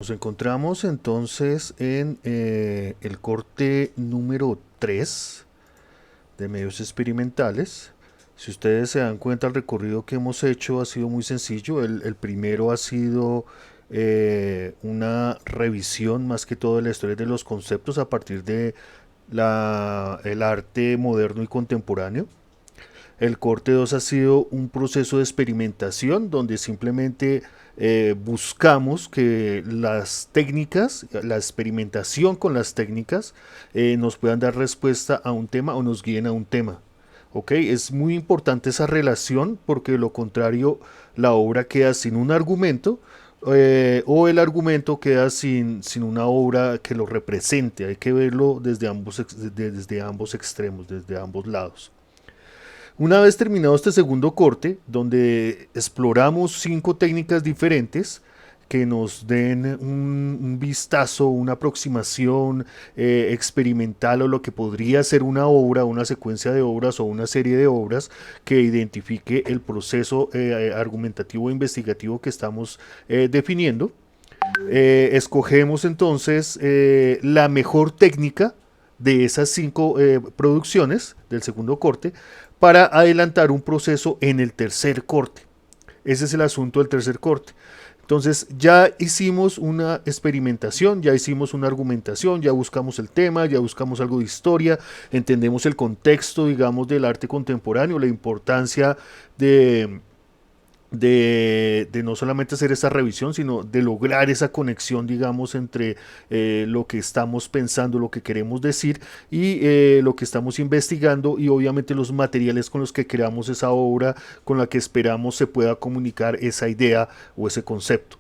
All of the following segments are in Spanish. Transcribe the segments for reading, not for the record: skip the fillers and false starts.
Nos encontramos entonces en el corte número 3 de medios experimentales. Si ustedes se dan cuenta, el recorrido que hemos hecho ha sido muy sencillo. El primero ha sido una revisión más que todo de la historia de los conceptos a partir de el arte moderno y contemporáneo. El corte 2 ha sido un proceso de experimentación donde simplemente buscamos que las técnicas, la experimentación con las técnicas nos puedan dar respuesta a un tema o nos guíen a un tema. ¿Ok? Es muy importante esa relación porque de lo contrario la obra queda sin un argumento o el argumento queda sin una obra que lo represente. Hay que verlo desde ambos extremos, desde ambos lados. Una vez terminado este segundo corte, donde exploramos 5 técnicas diferentes que nos den un vistazo, una aproximación experimental o lo que podría ser una obra, una secuencia de obras o una serie de obras que identifique el proceso argumentativo e investigativo que estamos definiendo. Escogemos entonces la mejor técnica de esas 5 producciones del segundo corte para adelantar un proceso en el tercer corte. Ese es el asunto del tercer corte. Entonces ya hicimos una experimentación, ya hicimos una argumentación, ya buscamos el tema, ya buscamos algo de historia, entendemos el contexto, digamos, del arte contemporáneo, la importancia de, de no solamente hacer esa revisión, sino de lograr esa conexión, digamos, entre lo que estamos pensando, lo que queremos decir y lo que estamos investigando y obviamente los materiales con los que creamos esa obra, con la que esperamos se pueda comunicar esa idea o ese concepto.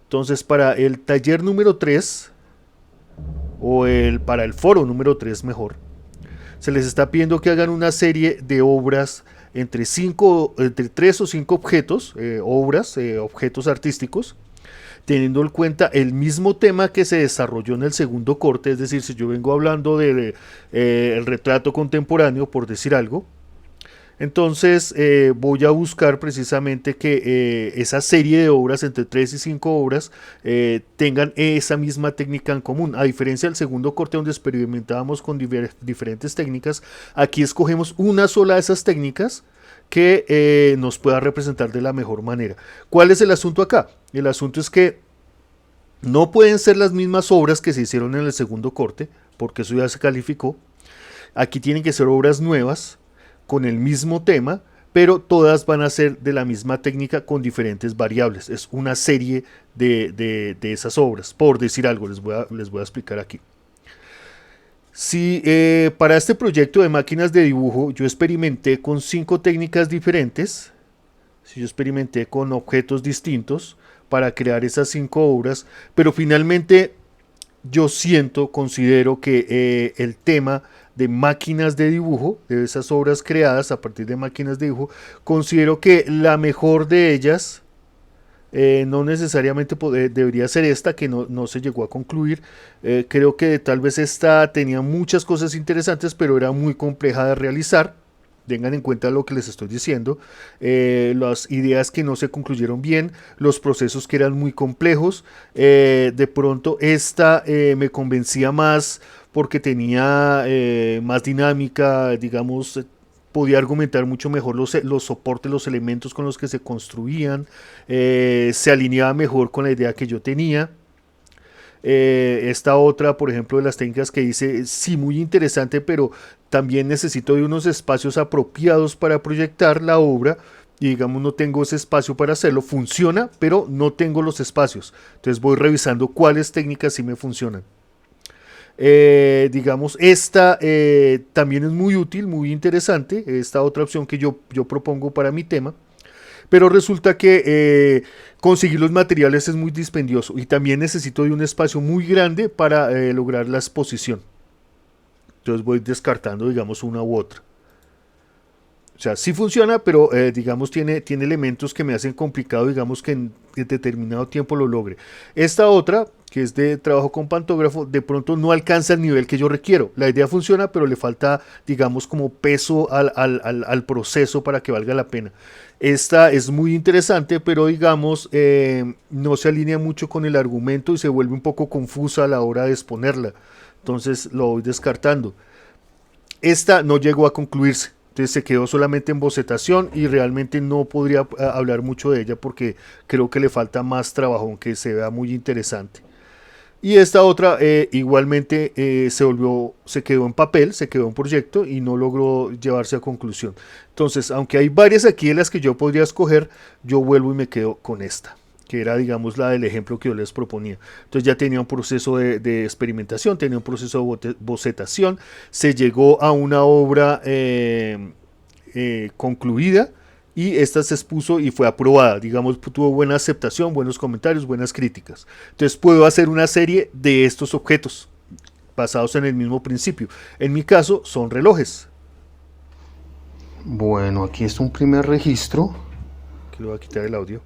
Entonces, para el taller número 3 para el foro número 3 mejor, se les está pidiendo que hagan una serie de obras entre 3 o 5 objetos, objetos artísticos, teniendo en cuenta el mismo tema que se desarrolló en el segundo corte. Es decir, si yo vengo hablando del el retrato contemporáneo, por decir algo, entonces voy a buscar precisamente que esa serie de obras, entre 3 y 5 obras, tengan esa misma técnica en común. A diferencia del segundo corte donde experimentábamos con diferentes técnicas, aquí escogemos una sola de esas técnicas que nos pueda representar de la mejor manera. ¿Cuál es el asunto acá? El asunto es que no pueden ser las mismas obras que se hicieron en el segundo corte, porque eso ya se calificó. Aquí tienen que ser obras nuevas, con el mismo tema, pero todas van a ser de la misma técnica con diferentes variables. Es una serie de esas obras. Por decir algo, les voy a explicar aquí. Si para este proyecto de máquinas de dibujo yo experimenté con 5 técnicas diferentes, si yo experimenté con objetos distintos para crear esas 5 obras, pero finalmente yo considero que el tema de máquinas de dibujo, de esas obras creadas a partir de máquinas de dibujo, considero que la mejor de ellas no necesariamente debería ser esta, que no se llegó a concluir. Creo que tal vez esta tenía muchas cosas interesantes, pero era muy compleja de realizar. Tengan en cuenta lo que les estoy diciendo, las ideas que no se concluyeron bien, los procesos que eran muy complejos. De pronto esta me convencía más porque tenía más dinámica, digamos, podía argumentar mucho mejor los soportes, los elementos con los que se construían, se alineaba mejor con la idea que yo tenía. Esta otra, por ejemplo, de las técnicas que dice, sí, muy interesante, pero también necesito de unos espacios apropiados para proyectar la obra y digamos no tengo ese espacio para hacerlo, funciona, pero no tengo los espacios. Entonces voy revisando cuáles técnicas sí me funcionan. Digamos, esta también es muy útil, muy interesante, esta otra opción que yo propongo para mi tema, pero resulta que conseguir los materiales es muy dispendioso y también necesito de un espacio muy grande para lograr la exposición. Entonces voy descartando, digamos, una u otra. O sea, sí funciona, pero digamos tiene elementos que me hacen complicado, digamos que en determinado tiempo lo logre. Esta otra que es de trabajo con pantógrafo, de pronto no alcanza el nivel que yo requiero. La idea funciona, pero le falta, digamos, como peso al proceso para que valga la pena. Esta es muy interesante, pero digamos, no se alinea mucho con el argumento y se vuelve un poco confusa a la hora de exponerla. Entonces lo voy descartando. Esta no llegó a concluirse. Entonces se quedó solamente en bocetación y realmente no podría hablar mucho de ella porque creo que le falta más trabajo, aunque se vea muy interesante. Y esta otra igualmente se quedó en papel, se quedó en proyecto y no logró llevarse a conclusión. Entonces, aunque hay varias aquí de las que yo podría escoger, yo vuelvo y me quedo con esta, que era, digamos, la del ejemplo que yo les proponía. Entonces ya tenía un proceso de experimentación, tenía un proceso de bocetación, se llegó a una obra concluida y esta se expuso y fue aprobada, digamos, tuvo buena aceptación, buenos comentarios, buenas críticas. Entonces puedo hacer una serie de estos objetos basados en el mismo principio. En mi caso son relojes. Bueno, aquí es un primer registro. Que le voy a quitar el audio.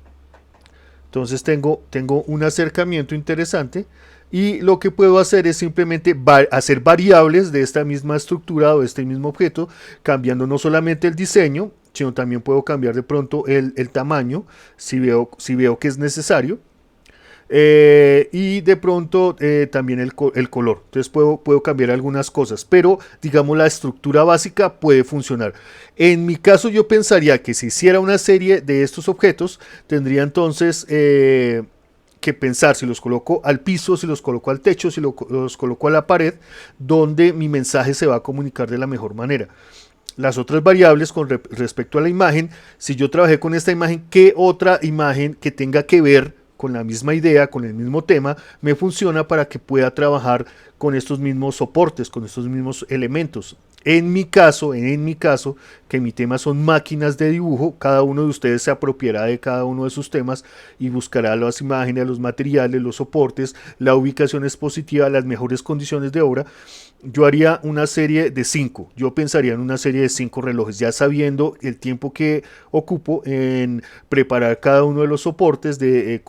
Entonces tengo un acercamiento interesante y lo que puedo hacer es simplemente hacer variables de esta misma estructura o de este mismo objeto, cambiando no solamente el diseño, sino también puedo cambiar de pronto el tamaño si veo que es necesario. Y de pronto también el color. Entonces puedo cambiar algunas cosas, pero digamos la estructura básica puede funcionar. En mi caso yo pensaría que si hiciera una serie de estos objetos, tendría entonces que pensar si los coloco al piso, si los coloco al techo, si los coloco a la pared, donde mi mensaje se va a comunicar de la mejor manera. Las otras variables con respecto a la imagen, si yo trabajé con esta imagen, ¿qué otra imagen que tenga que ver con la misma idea, con el mismo tema, me funciona para que pueda trabajar con estos mismos soportes, con estos mismos elementos? En mi caso, que mi tema son máquinas de dibujo, cada uno de ustedes se apropiará de cada uno de sus temas y buscará las imágenes, los materiales, los soportes, la ubicación expositiva, las mejores condiciones de obra. Yo haría una serie de 5, yo pensaría en una serie de 5 relojes, ya sabiendo el tiempo que ocupo en preparar cada uno de los soportes, de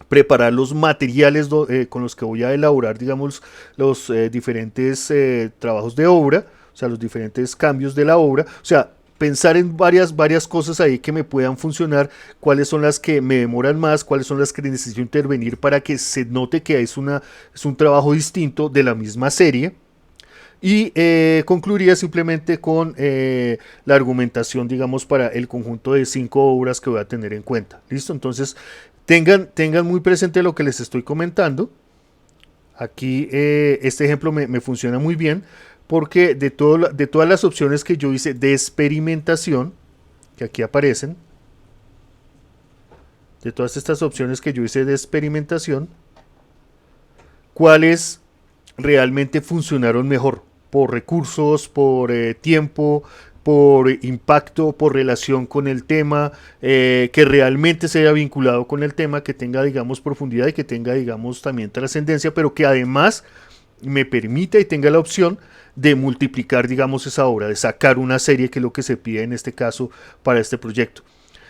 preparar los materiales con los que voy a elaborar, digamos, los diferentes trabajos de obra, o sea, los diferentes cambios de la obra, o sea, pensar en varias cosas ahí que me puedan funcionar, cuáles son las que me demoran más, cuáles son las que necesito intervenir para que se note que es un trabajo distinto de la misma serie. Y concluiría simplemente con la argumentación, digamos, para el conjunto de 5 obras que voy a tener en cuenta. ¿Listo? Entonces, tengan muy presente lo que les estoy comentando. Aquí este ejemplo me funciona muy bien porque de todas las opciones que yo hice de experimentación, que aquí aparecen, de todas estas opciones que yo hice de experimentación, ¿cuáles realmente funcionaron mejor? Por recursos, por tiempo, por impacto, por relación con el tema, que realmente se haya vinculado con el tema, que tenga, digamos, profundidad y que tenga, digamos, también trascendencia, pero que además me permita y tenga la opción de multiplicar, digamos, esa obra, de sacar una serie, que es lo que se pide en este caso para este proyecto.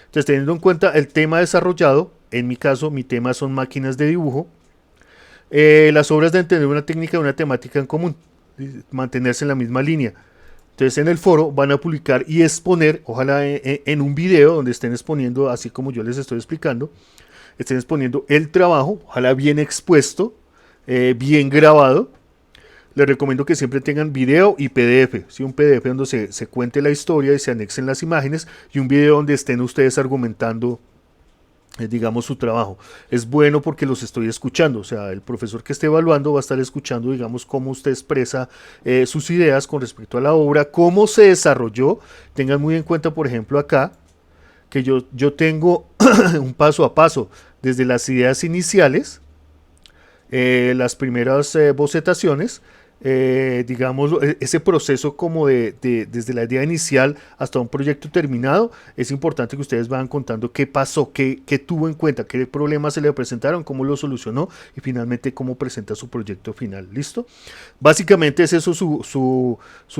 Entonces, teniendo en cuenta el tema desarrollado, en mi caso, mi tema son máquinas de dibujo, las obras deben tener una técnica y una temática en común, mantenerse en la misma línea. Entonces en el foro van a publicar y exponer, ojalá en un video donde estén exponiendo, así como yo les estoy explicando, estén exponiendo el trabajo, ojalá bien expuesto, bien grabado. Les recomiendo que siempre tengan video y PDF, ¿sí? Un PDF donde se cuente la historia y se anexen las imágenes, y un video donde estén ustedes argumentando digamos su trabajo. Es bueno porque los estoy escuchando, o sea, el profesor que esté evaluando va a estar escuchando, digamos, cómo usted expresa sus ideas con respecto a la obra, cómo se desarrolló. Tengan muy en cuenta, por ejemplo, acá, que yo tengo un paso a paso, desde las ideas iniciales, las primeras bocetaciones, digamos, ese proceso como desde la idea inicial hasta un proyecto terminado. Es importante que ustedes vayan contando qué pasó, qué tuvo en cuenta, qué problemas se le presentaron, cómo lo solucionó y finalmente cómo presenta su proyecto final. ¿Listo? Básicamente es eso su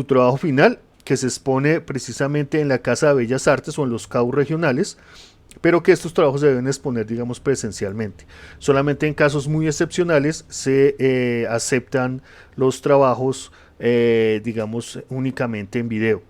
trabajo final, que se expone precisamente en la Casa de Bellas Artes o en los CAU regionales. pero que estos trabajos se deben exponer, digamos, presencialmente. Solamente en casos muy excepcionales se aceptan los trabajos, digamos, únicamente en video.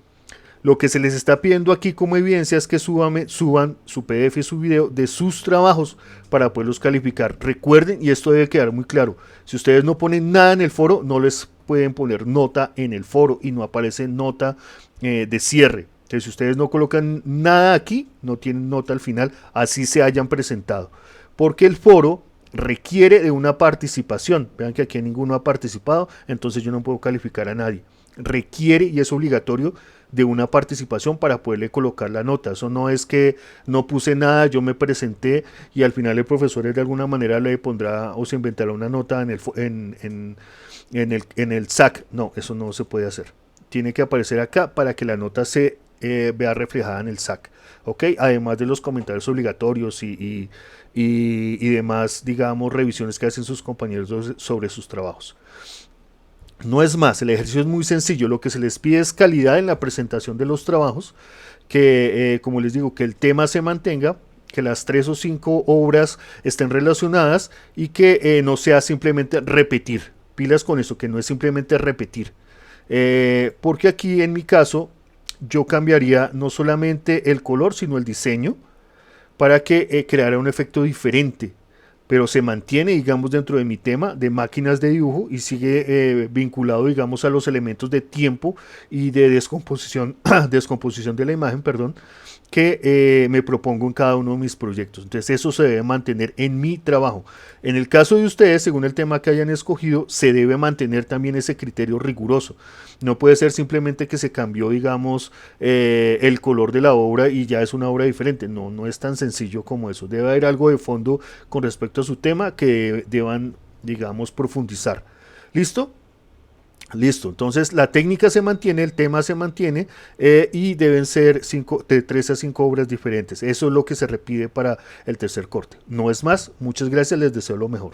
Lo que se les está pidiendo aquí como evidencia es que suban su PDF y su video de sus trabajos para poderlos calificar. Recuerden, y esto debe quedar muy claro, si ustedes no ponen nada en el foro, no les pueden poner nota en el foro y no aparece nota de cierre. Entonces, si ustedes no colocan nada aquí, no tienen nota al final, así se hayan presentado. Porque el foro requiere de una participación. Vean que aquí ninguno ha participado, entonces yo no puedo calificar a nadie. Requiere y es obligatorio de una participación para poderle colocar la nota. Eso no es que no puse nada, yo me presenté y al final el profesor de alguna manera le pondrá o se inventará una nota en el SAC. No, eso no se puede hacer. Tiene que aparecer acá para que la nota se vea reflejada en el SAC. ¿Ok? Además de los comentarios obligatorios y demás, digamos, revisiones que hacen sus compañeros sobre sus trabajos. No es más, el ejercicio es muy sencillo, lo que se les pide es calidad en la presentación de los trabajos, que como les digo, que el tema se mantenga, que las 3 o 5 obras estén relacionadas y que no sea simplemente repetir, pilas con eso, que no es simplemente repetir, porque aquí en mi caso yo cambiaría no solamente el color sino el diseño para que creara un efecto diferente, pero se mantiene, digamos, dentro de mi tema de máquinas de dibujo y sigue vinculado, digamos, a los elementos de tiempo y de descomposición, descomposición de la imagen, perdón, que me propongo en cada uno de mis proyectos. Entonces eso se debe mantener en mi trabajo. En el caso de ustedes, según el tema que hayan escogido, se debe mantener también ese criterio riguroso. No puede ser simplemente que se cambió, digamos, el color de la obra y ya es una obra diferente. No, no es tan sencillo como eso. Debe haber algo de fondo con respecto a su tema que deban, digamos, profundizar. ¿Listo? Listo, entonces la técnica se mantiene, el tema se mantiene y deben ser de 3 a 5 obras diferentes. Eso es lo que se repite para el tercer corte. No es más, muchas gracias, les deseo lo mejor.